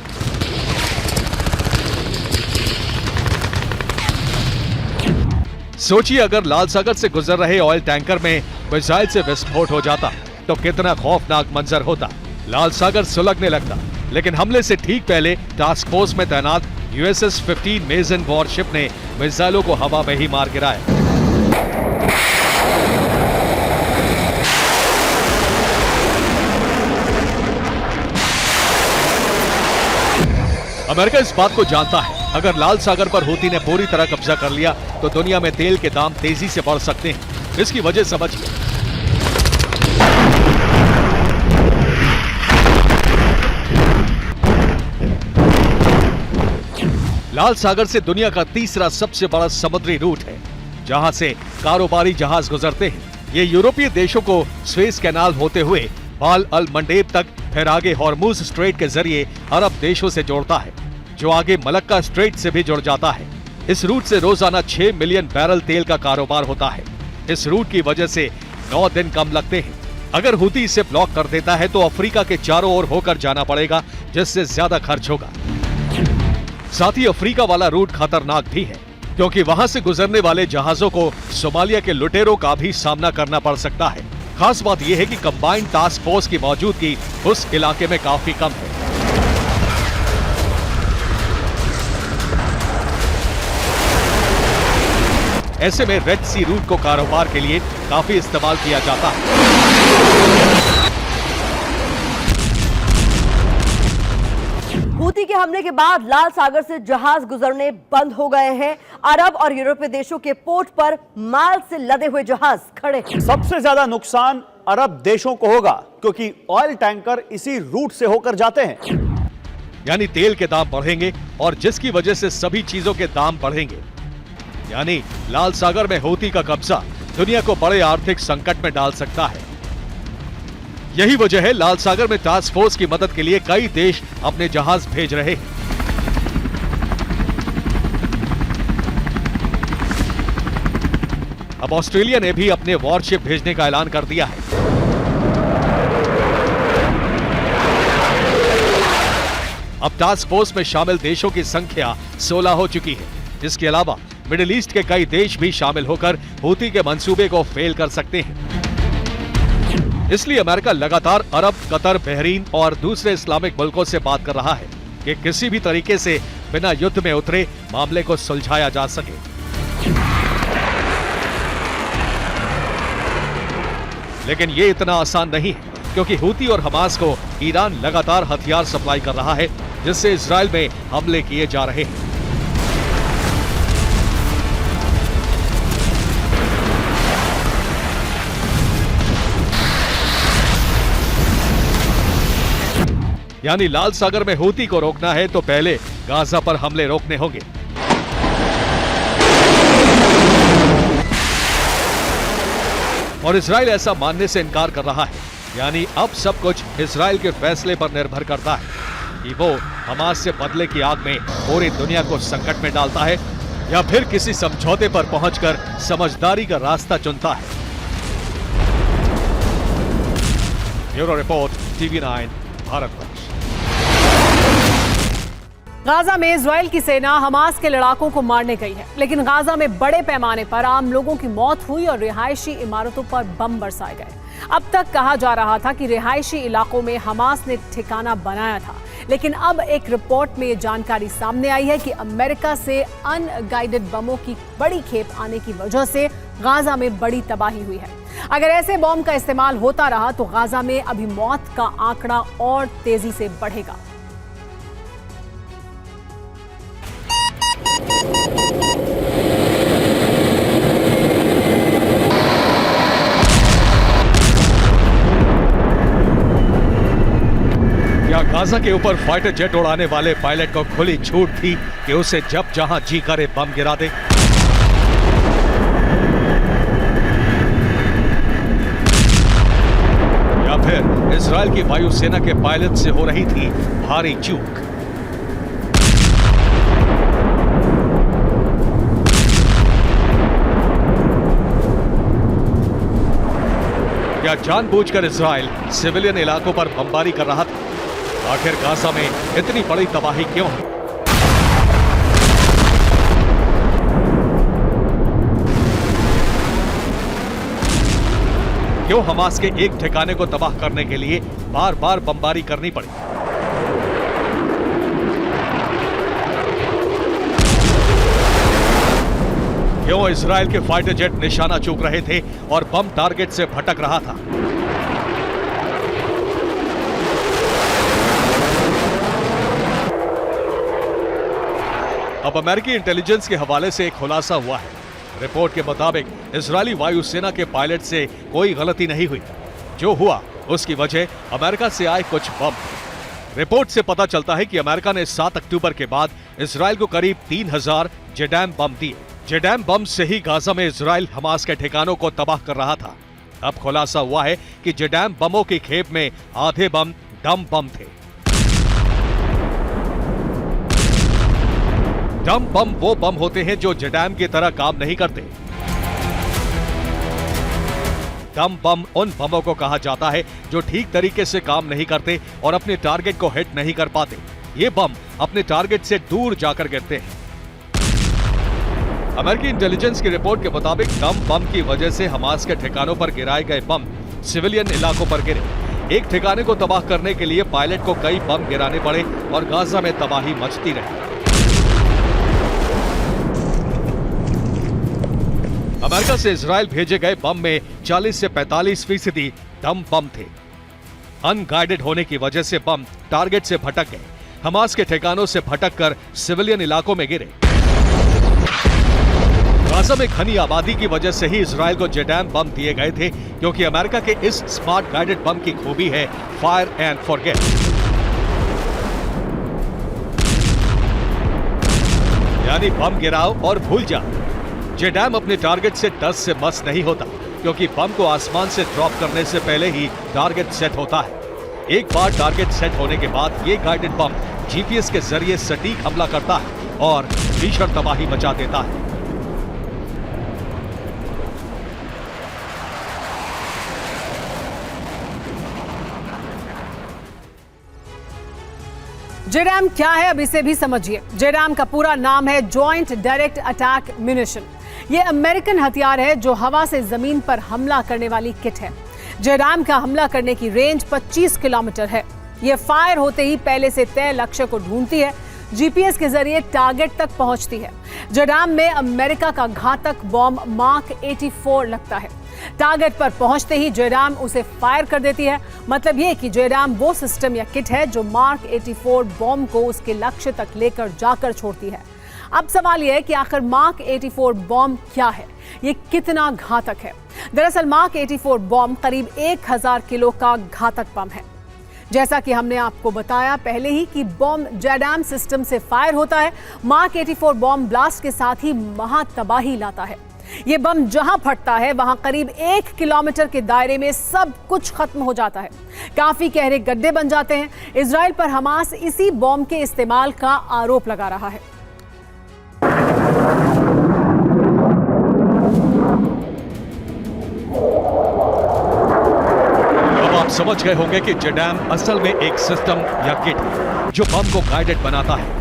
सोचिए अगर लाल सागर से गुजर रहे ऑयल टैंकर में मिसाइल से विस्फोट हो जाता तो कितना खौफनाक मंजर होता। लाल सागर सुलगने लगता। लेकिन हमले से ठीक पहले टास्क फोर्स में तैनात USS 15 मेजन वॉरशिप ने मिसाइलों को हवा में ही मार गिराया। अमेरिका इस बात को जानता है, अगर लाल सागर पर हूती ने पूरी तरह कब्जा कर लिया तो दुनिया में तेल के दाम तेजी से बढ़ सकते हैं। इसकी वजह समझिए। लाल सागर से दुनिया का तीसरा सबसे बड़ा समुद्री रूट है, जहां से कारोबारी जहाज गुजरते हैं। ये यूरोपीय देशों को स्वेज कैनाल होते हुए बाल अल मंडेब तक, फिर आगे हॉर्मुज स्ट्रेट के जरिए अरब देशों से जोड़ता है, जो आगे मलक्का स्ट्रेट से भी जुड़ जाता है। इस रूट से रोजाना 6 मिलियन बैरल तेल का कारोबार होता है। इस रूट की वजह से 9 दिन कम लगते हैं। अगर हूती इसे ब्लॉक कर देता है तो अफ्रीका के चारों ओर होकर जाना पड़ेगा, जिससे ज्यादा खर्च होगा। साथ ही अफ्रीका वाला रूट खतरनाक भी है, क्योंकि वहां से गुजरने वाले जहाजों को सोमालिया के लुटेरों का भी सामना करना पड़ सकता है। खास बात यह है कि कंबाइंड टास्क फोर्स की मौजूदगी उस इलाके में काफी कम है। ऐसे में रेड सी रूट को कारोबार के लिए काफी इस्तेमाल किया जाता है। हूती के हमले के बाद लाल सागर से जहाज गुजरने बंद हो गए हैं। अरब और यूरोपीय देशों के पोर्ट पर माल से लदे हुए जहाज खड़े हैं। सबसे ज्यादा नुकसान अरब देशों को होगा, क्योंकि ऑयल टैंकर इसी रूट से होकर जाते हैं। यानी तेल के दाम बढ़ेंगे और जिसकी वजह से सभी चीजों के दाम बढ़ेंगे। यानी लाल सागर में हूती का कब्जा दुनिया को बड़े आर्थिक संकट में डाल सकता है। यही वजह है लाल सागर में टास्क फोर्स की मदद के लिए कई देश अपने जहाज भेज रहे हैं। अब ऑस्ट्रेलिया ने भी अपने वॉरशिप भेजने का ऐलान कर दिया है। अब टास्क फोर्स में शामिल देशों की संख्या 16 हो चुकी है। इसके अलावा मिडिल ईस्ट के कई देश भी शामिल होकर हूती के मंसूबे को फेल कर सकते हैं। इसलिए अमेरिका लगातार अरब, कतर, बहरीन और दूसरे इस्लामिक मुल्कों से बात कर रहा है कि किसी भी तरीके से बिना युद्ध में उतरे मामले को सुलझाया जा सके। लेकिन ये इतना आसान नहीं है, क्योंकि हूती और हमास को ईरान लगातार हथियार सप्लाई कर रहा है, जिससे इजराइल में हमले किए जा रहे हैं। यानी लाल सागर में हूती को रोकना है तो पहले गाजा पर हमले रोकने होंगे। और इजराइल ऐसा मानने से इनकार कर रहा है। यानी अब सब कुछ इजराइल के फैसले पर निर्भर करता है कि वो हमास से बदले की आग में पूरी दुनिया को संकट में डालता है या फिर किसी समझौते पर पहुंचकर समझदारी का रास्ता चुनता है। Bureau report, TV9 Bharatvarsh. Gaza में इजराइल की सेना हमास के लड़ाकों को मारने गई है, लेकिन गाजा में बड़े पैमाने पर आम लोगों की मौत हुई और रिहायशी इमारतों पर बम बरसाए गए। अब तक कहा जा रहा था कि रिहायशी इलाकों में हमास ने ठिकाना बनाया था, लेकिन अब एक रिपोर्ट में ये जानकारी सामने आई है कि अमेरिका से अनगाइडेड बमों की बड़ी खेप आने की वजह से गाजा में बड़ी तबाही हुई है। अगर ऐसे बम का इस्तेमाल होता रहा तो गाजा में अभी मौत का आंकड़ा और तेजी से बढ़ेगा। क्या गाजा के ऊपर फाइटर जेट उड़ाने वाले पायलट को खुली छूट थी कि उसे जब जहां जी करे बम गिरा दे? या फिर इजराइल की वायुसेना के पायलट से हो रही थी भारी चूक? क्या जानबूझकर इजराइल सिविलियन इलाकों पर बमबारी कर रहा था? आखिर गाजा में इतनी बड़ी तबाही क्यों है? क्यों हमास के एक ठिकाने को तबाह करने के लिए बार बार बमबारी करनी पड़ी? क्यों इजराइल के फाइटर जेट निशाना चूक रहे थे और बम टारगेट से भटक रहा था? अब अमेरिकी इंटेलिजेंस के हवाले से एक खुलासा हुआ है। रिपोर्ट के मुताबिक इजरायली वायुसेना के पायलट से कोई गलती नहीं हुई। जो हुआ उसकी वजह अमेरिका से आए कुछ बम। रिपोर्ट से पता चलता है कि अमेरिका ने 7 अक्टूबर के बाद इजराइल को करीब 3000 जेडैम बम दिए। जेडैम बम से ही गाजा में इजराइल हमास के ठिकानों को तबाह कर रहा था। अब खुलासा हुआ है कि जेडैम बमों की खेप में आधे बम डम बम थे। डम बम वो बम होते हैं जो जेडैम की तरह काम नहीं करते। डम बम उन बमों को कहा जाता है जो ठीक तरीके से काम नहीं करते और अपने टारगेट को हिट नहीं कर पाते। ये बम अपने टारगेट से दूर जाकर गिरते हैं। अमेरिकी इंटेलिजेंस की रिपोर्ट के मुताबिक डम बम की वजह से हमास के ठिकानों पर गिराए गए बम सिविलियन इलाकों पर गिरे। एक ठिकाने को तबाह करने के लिए पायलट को कई बम गिराने पड़े और गाजा में तबाही मचती रही। अमेरिका से इजराइल भेजे गए बम में 40 से 45% डम बम थे। अनगाइडेड होने की वजह से बम टारगेट से भटक गए, हमास के ठिकानों से भटककर सिविलियन इलाकों में गिरे। गाजा में घनी आबादी की वजह से ही इजराइल को जेडैम बम दिए गए थे, क्योंकि अमेरिका के इस स्मार्ट गाइडेड बम की खूबी है फायर एंड फॉरगेट। यानी बम गिराओ और भूल जाओ। जेडैम अपने टारगेट से टस से मस नहीं होता, क्योंकि बम को आसमान से ड्रॉप करने से पहले ही टारगेट सेट होता है। एक बार टारगेट सेट होने के बाद ये गाइडेड बम जीपीएस के जरिए सटीक हमला करता है और भीषण तबाही मचा देता है। जेडैम क्या है, अब इसे भी समझिए। जेडैम का पूरा नाम है जॉइंट डायरेक्ट अटैक म्यूनिशन। ये अमेरिकन हथियार है जो हवा से जमीन पर हमला करने वाली किट है। जेडैम का हमला करने की रेंज 25 किलोमीटर है। ये फायर होते ही पहले से तय लक्ष्य को ढूंढती है, जीपीएस के जरिए टारगेट तक पहुंचती है। जेडैम में अमेरिका का घातक बॉम्ब मार्क 84 लगता है। टारगेट पर पहुंचते ही जेडैम उसे फायर कर देती है। मतलब ये कि जेडैम वो सिस्टम या किट है जो मार्क 84 बॉम्ब को उसके लक्ष्य तक लेकर जाकर छोड़ती है। अब सवाल यह है कि आखिर मार्क 84 बॉम्ब क्या है, ये कितना घातक है। दरअसल मार्क 84 बॉम्ब करीब 1000 किलो का घातक बम है। जैसा कि हमने आपको बताया पहले ही कि बॉम्ब जेडैम सिस्टम से फायर होता है। मार्क 84 बॉम्ब ब्लास्ट के साथ ही महातबाही लाता है। ये बम जहां फटता है वहां करीब 1 किलोमीटर के दायरे में सब कुछ खत्म हो जाता है। काफी गहरे गड्ढे बन जाते हैं। इजराइल पर हमास इसी बम के इस्तेमाल का आरोप लगा रहा है। अब आप समझ गए होंगे कि जेडैम असल में एक सिस्टम या किट है जो बम को गाइडेड बनाता है।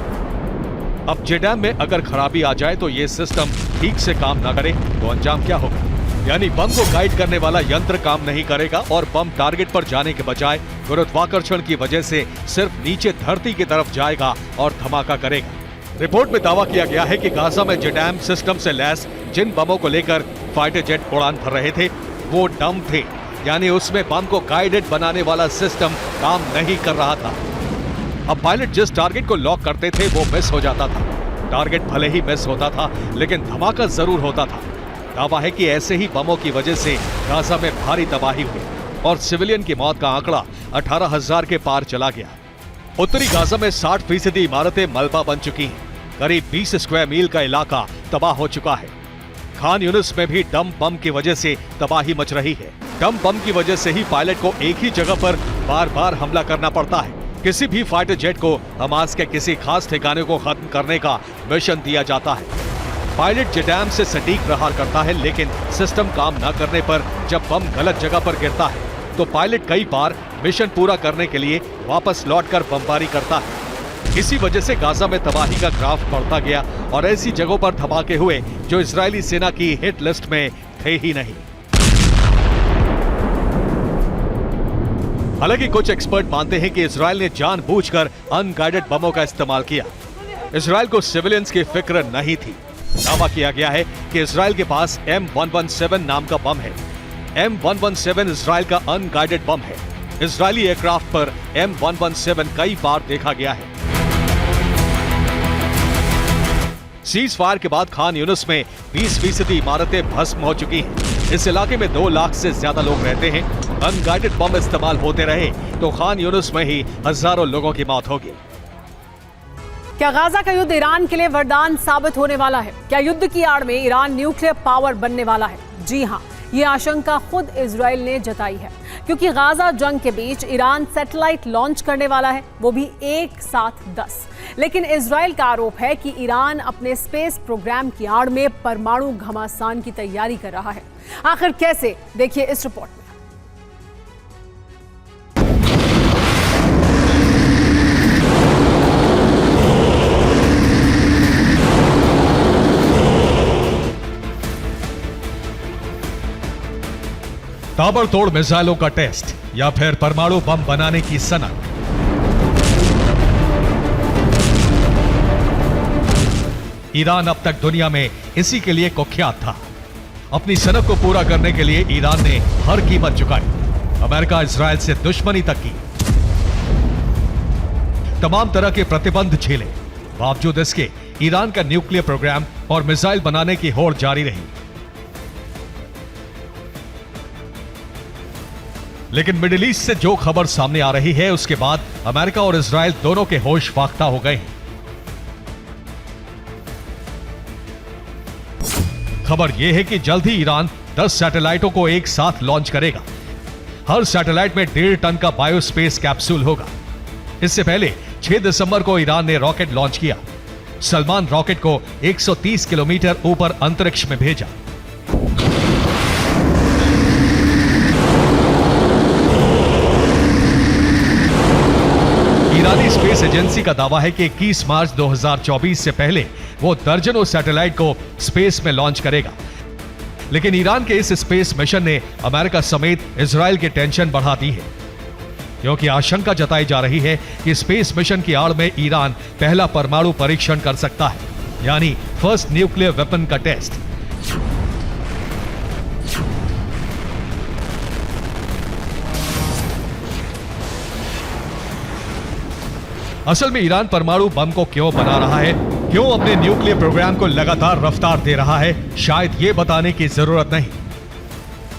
अब जेडैम में अगर खराबी आ जाए तो यह सिस्टम ठीक से काम ना करे तो अंजाम क्या होगा? यानी बम को गाइड करने वाला यंत्र काम नहीं करेगा और बम टारगेट पर जाने के बजाय गुरुत्वाकर्षण की वजह से सिर्फ नीचे धरती की तरफ जाएगा और धमाका करेगा। रिपोर्ट में दावा किया गया है कि गाजा में जेडैम सिस्टम से लैस जिन बमों को लेकर फाइटर जेट उड़ान भर रहे थे वो डम थे, यानी उसमें बम को गाइडेड बनाने वाला सिस्टम काम नहीं कर रहा था। अब पायलट जिस टारगेट को लॉक करते थे वो मिस हो जाता था। टारगेट भले ही मिस होता था लेकिन धमाका जरूर होता था। दावा है कि ऐसे ही बमों की वजह से गाजा में भारी तबाही हुई और सिविलियन की मौत का आंकड़ा 18,000 के पार चला गया। उत्तरी गाजा में 60% इमारतें मलबा बन चुकी हैं। करीब 20 स्क्वायर मील का इलाका तबाह हो चुका है। खान यूनिस में भी डम बम की वजह से तबाही मच रही है। डम बम की वजह से ही पायलट को एक ही जगह पर बार बार हमला करना पड़ता है। किसी भी फाइटर जेट को हमास के किसी खास ठिकाने को खत्म करने का मिशन दिया जाता है। पायलट जेडैम से सटीक प्रहार करता है लेकिन सिस्टम काम न करने पर जब बम गलत जगह पर गिरता है तो पायलट कई बार मिशन पूरा करने के लिए वापस लौटकर बमबारी करता है। इसी वजह से गाजा में तबाही का ग्राफ बढ़ता गया और ऐसी जगहों पर धमाके हुए जो इजरायली सेना की हिट लिस्ट में थे ही नहीं। हालांकि कुछ एक्सपर्ट मानते हैं कि इजरायल ने जानबूझकर अनगाइडेड बमों का इस्तेमाल किया। इजरायल को सिविलियंस की फिक्र नहीं थी। दावा किया गया है कि इजरायल के पास M117 नाम का बम है। M117 इजरायल का अनगाइडेड बम है। इजरायली एयरक्राफ्ट पर M117 कई बार देखा गया है। सीज फायर के बाद खान यूनिस में 20% इमारतें भस्म हो चुकी हैं। इस इलाके में 2 लाख से ज्यादा लोग रहते हैं। अनगाइडेड बम इस्तेमाल होते रहे तो खान यूनिस में ही हजारों लोगों की मौत होगी। क्या गाजा का युद्ध ईरान के लिए वरदान साबित होने वाला है? क्या युद्ध की आड़ में ईरान न्यूक्लियर पावर बनने वाला है? जी हां, ये आशंका खुद इजराइल ने जताई है क्योंकि गाजा जंग के बीच ईरान सैटेलाइट लॉन्च करने वाला है, वो भी एक साथ 10। लेकिन इजराइल का आरोप है कि ईरान अपने स्पेस प्रोग्राम की आड़ में परमाणु घमासान की तैयारी कर रहा है। आखिर कैसे, देखिए इस रिपोर्ट में। ताबड़तोड़ मिसाइलों का टेस्ट या फिर परमाणु बम बनाने की सनक। ईरान अब तक दुनिया में इसी के लिए कुख्यात था। अपनी सनक को पूरा करने के लिए ईरान ने हर कीमत चुकाई। अमेरिका इजरायल से दुश्मनी तक की, तमाम तरह के प्रतिबंध झेले। बावजूद इसके ईरान का न्यूक्लियर प्रोग्राम और मिसाइल बनाने की होड़ जारी रही। लेकिन मिडिल ईस्ट से जो खबर सामने आ रही है उसके बाद अमेरिका और इजरायल दोनों के होश फाख्ता हो गए हैं। खबर यह है कि जल्द ही ईरान 10 सैटेलाइटों को एक साथ लॉन्च करेगा। हर सैटेलाइट में 1.5 टन का बायोस्पेस कैप्सूल होगा। इससे पहले 6 दिसंबर को ईरान ने रॉकेट लॉन्च किया। सलमान रॉकेट को 130 किलोमीटर ऊपर अंतरिक्ष में भेजा। ईरानी स्पेस एजेंसी का दावा है कि 21 मार्च 2024 से पहले वो दर्जनों सैटेलाइट को स्पेस में लॉन्च करेगा। लेकिन ईरान के इस स्पेस मिशन ने अमेरिका समेत इजरायल की टेंशन बढ़ा दी है, क्योंकि आशंका जताई जा रही है कि स्पेस मिशन की आड़ में ईरान पहला परमाणु परीक्षण कर सकता है, यानी फर्स्ट न्यूक्लियर वेपन का टेस्ट। असल में ईरान परमाणु बम को क्यों बना रहा है, क्यों अपने न्यूक्लियर प्रोग्राम को लगातार रफ्तार दे रहा है, शायद ये बताने की जरूरत नहीं,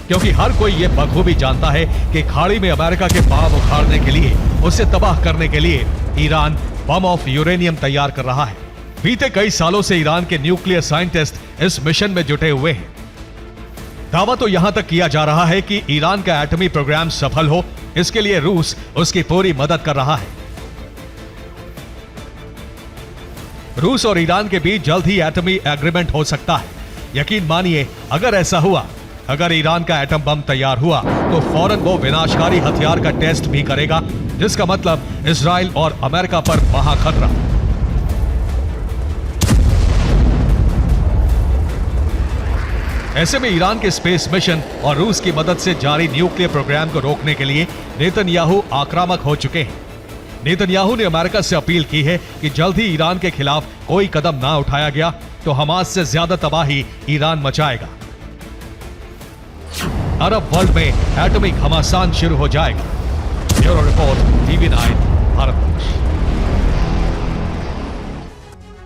क्योंकि हर कोई ये बखूबी जानता है कि खाड़ी में अमेरिका के पांव उखाड़ने के लिए, उसे तबाह करने के लिए ईरान बम ऑफ यूरेनियम तैयार कर रहा है। बीते कई सालों से ईरान के न्यूक्लियर साइंटिस्ट इस मिशन में जुटे हुए हैं। दावा तो यहां तक किया जा रहा है कि ईरान का एटमी प्रोग्राम सफल हो, इसके लिए रूस उसकी पूरी मदद कर रहा है। रूस और ईरान के बीच जल्द ही एटमी एग्रीमेंट हो सकता है। यकीन मानिए, अगर ऐसा हुआ, अगर ईरान का एटम बम तैयार हुआ तो फौरन वो विनाशकारी हथियार का टेस्ट भी करेगा, जिसका मतलब इजराइल और अमेरिका पर महाखतरा। ऐसे में ईरान के स्पेस मिशन और रूस की मदद से जारी न्यूक्लियर प्रोग्राम को रोकने के लिए नेतन्याहू आक्रामक हो चुके हैं। नेतन्याहू ने अमेरिका से अपील की है कि जल्द ही ईरान के खिलाफ कोई कदम ना उठाया गया तो हमास से ज्यादा तबाही ईरान मचाएगा। अरब वर्ल्ड में एटॉमिक घमासान शुरू हो जाएगा। Bureau report, TV9 Bharat.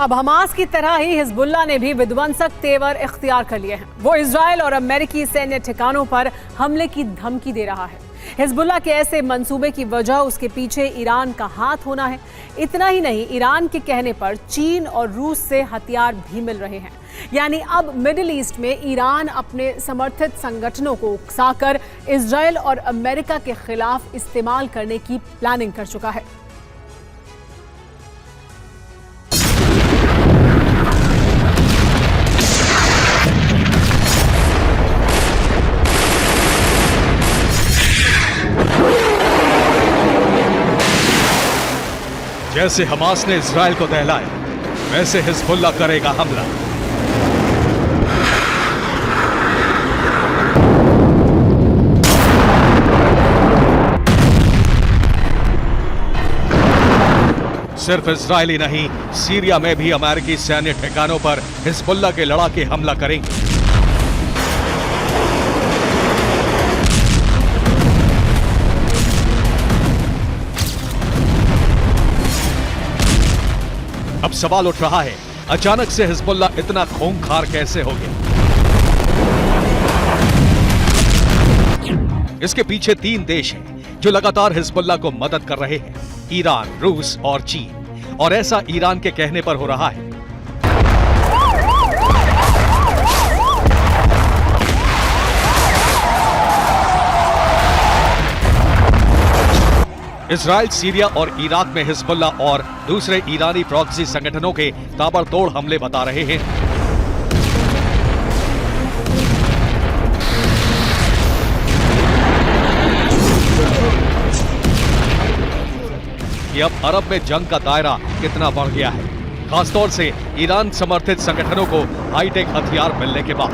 अब हमास की तरह ही हिजबुल्लाह ने भी विध्वंसक तेवर इख्तियार कर लिए हैं। वो इजराइल और अमेरिकी सैन्य ठिकानों पर हमले की धमकी दे रहा है। हिजबुल्लाह के ऐसे मंसूबे की वजह उसके पीछे ईरान का हाथ होना है। इतना ही नहीं, ईरान के कहने पर चीन और रूस से हथियार भी मिल रहे हैं। यानी अब मिडिल ईस्ट में ईरान अपने समर्थित संगठनों को उकसाकर इजराइल और अमेरिका के खिलाफ इस्तेमाल करने की प्लानिंग कर चुका है। जैसे हमास ने इजराइल को दहलाया, वैसे हिजबुल्लाह करेगा हमला। सिर्फ इजरायली नहीं, सीरिया में भी अमेरिकी सैन्य ठिकानों पर हिजबुल्लाह के लड़ाके हमला करेंगे। अब सवाल उठ रहा है, अचानक से हिजबुल्लाह इतना खूंखार कैसे हो गया? इसके पीछे 3 देश हैं जो लगातार हिजबुल्लाह को मदद कर रहे हैं: ईरान, रूस और चीन। और ऐसा ईरान के कहने पर हो रहा है। इजराइल, सीरिया और इराक में हिजबुल्लाह और दूसरे ईरानी प्रॉक्सी संगठनों के ताबड़तोड़ हमले बता रहे हैं। कि अब अरब में जंग का दायरा कितना बढ़ गया है, खासतौर से ईरान समर्थित संगठनों को हाईटेक हथियार मिलने के बाद।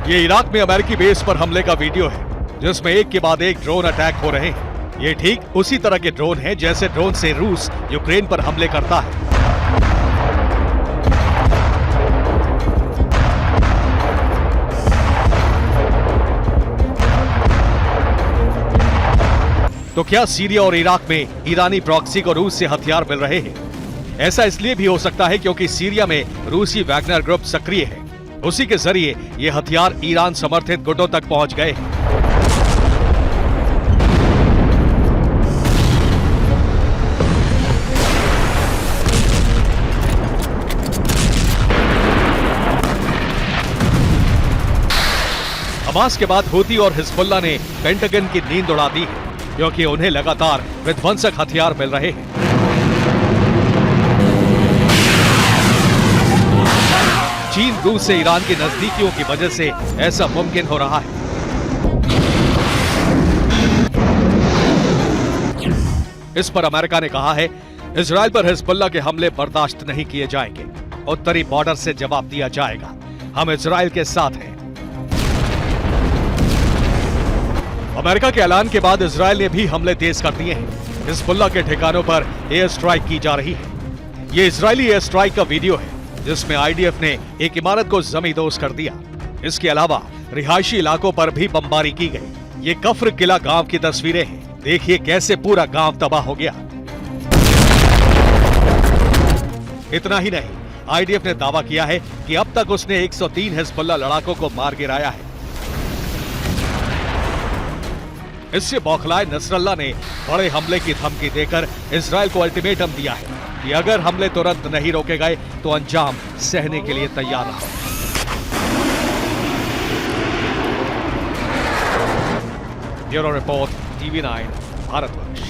ये इराक में अमेरिकी बेस पर हमले का वीडियो है, जिसमें एक के बाद एक ड्रोन अटैक हो रहे हैं। ये ठीक उसी तरह के ड्रोन हैं जैसे ड्रोन से रूस यूक्रेन पर हमले करता है। तो क्या सीरिया और इराक में ईरानी प्रॉक्सी को रूस से हथियार मिल रहे हैं? ऐसा इसलिए भी हो सकता है क्योंकि सीरिया में रूसी वैगनर ग्रुप सक्रिय है। उसी के जरिए ये हथियार ईरान समर्थित गुटों तक पहुंच गए हैं। हमास के बाद हूती और हिजबुल्लाह ने पेंटागन की नींद उड़ा दी है, क्योंकि उन्हें लगातार विध्वंसक हथियार मिल रहे हैं। चीन, रूस से ईरान की नजदीकियों की वजह से ऐसा मुमकिन हो रहा है। इस पर अमेरिका ने कहा है, इजराइल पर हिजबुल्लाह के हमले बर्दाश्त नहीं किए जाएंगे। उत्तरी बॉर्डर से जवाब दिया जाएगा। हम इजराइल के साथ हैं। अमेरिका के ऐलान के बाद इजराइल ने भी हमले तेज कर दिए हैं। हिजबुल्लाह के ठिकानों पर एयर स्ट्राइक की जा रही है। ये इजरायली एयर स्ट्राइक का वीडियो है, जिसमें आईडीएफ ने एक इमारत को जमींदोज कर दिया। इसके अलावा रिहायशी इलाकों पर भी बमबारी की गई। ये कफ्र किला गांव की तस्वीरें हैं। देखिए कैसे पूरा गांव तबाह हो गया। इतना ही नहीं, आईडीएफ ने दावा किया है कि अब तक उसने 103 हिजबुल्लाह लड़ाकों को मार गिराया है। इससे बौखलाए नसरल्ला ने बड़े हमले की धमकी देकर इजराइल को अल्टीमेटम दिया है कि अगर हमले तुरंत नहीं रोके गए तो अंजाम सहने के लिए तैयार रहो। Bureau report, TV9, Bharatvarsh.